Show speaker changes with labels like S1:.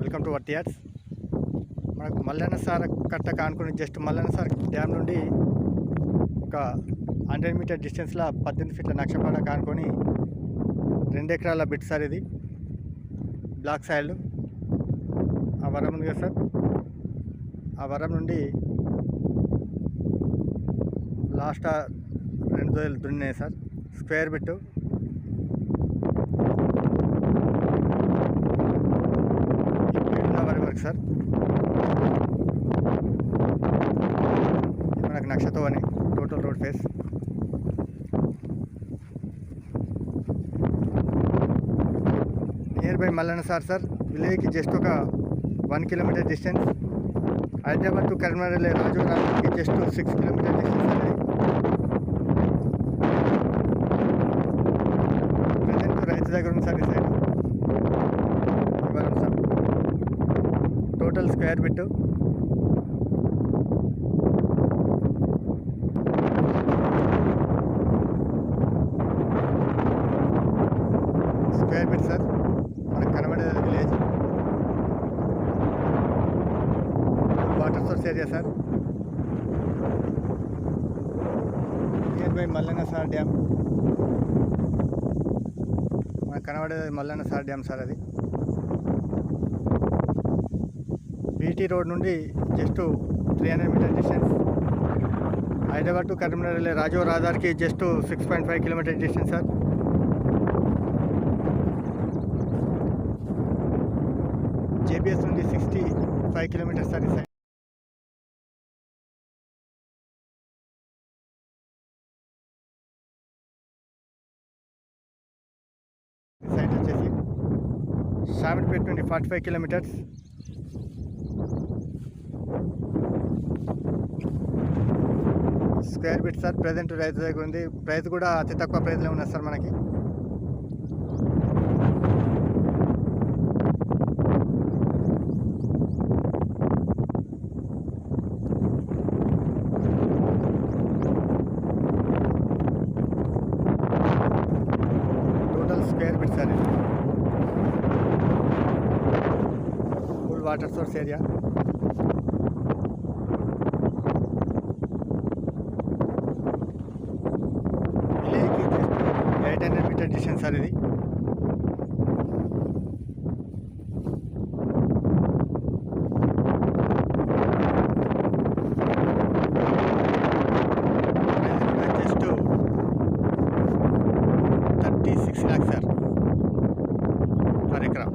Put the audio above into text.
S1: Welcome to వర్తి ads. మనకు Mallanna sir కట్ట కానుకుని just Mallanna sir dam నుండి ఒక 100 మీటర్ డిస్టెన్స్లో 18 ఫీట్ల నక్షపాడ కానుకొని 2 ఎకరాల బిట్ సార్. ఇది బ్లాక్ సాయిల్. ఆ వరం ఉంది కదా సార్, ఆ వరం నుండి లాస్ట్ 2 రోజులు దున్నినాయి సార్. Square bit sir. మనకు నక్షతో అని total road face. Near by Mallanna sir విలేజ్కి జస్ట్ ఒక 1 kilometre distance. Hyderabad to Karimnagar వెళ్ళే రాజోరాకి జస్ట్ 6 కిలోమీటర్ డిస్టెన్స్ అనేది. ప్రజెంట్ రైతు దగ్గర ఉంది సార్ ఈ సైడ్. ఇవ్వరం sir total square bit. Square bit sir. మనకు కనబడేది village. Water source area sir. Near by Mallanna sir dam. మనకు కనబడేది మల్లన్న సార్ డ్యామ్ సార్. అది బీటీ రోడ్ నుండి just 300 meter distance. Hyderabad to Karimnagar వెళ్ళే రాజో రహదారికి just 6.5 kilometer distance sir. JBS నుండి 65 కిలోమీటర్స్ సార్. ఈ సైడ్ వచ్చేసి షామిర్పేట నుండి 45 kilometres. Square bit sir. Present రైతు దగ్గర ఉంది. ప్రైస్ కూడా అతి తక్కువ ప్రైస్లో ఉన్నది సార్ మనకి. Total square bit sir. ఇది ఫుల్ వాటర్ సోర్స్ ఏరియా. విలేజ్కి జస్ట్ 800 మీటర్ డిస్టెన్స్ సార్. ఇది జస్ట్ 36 lakhs సార్ పర్ ఎకరా.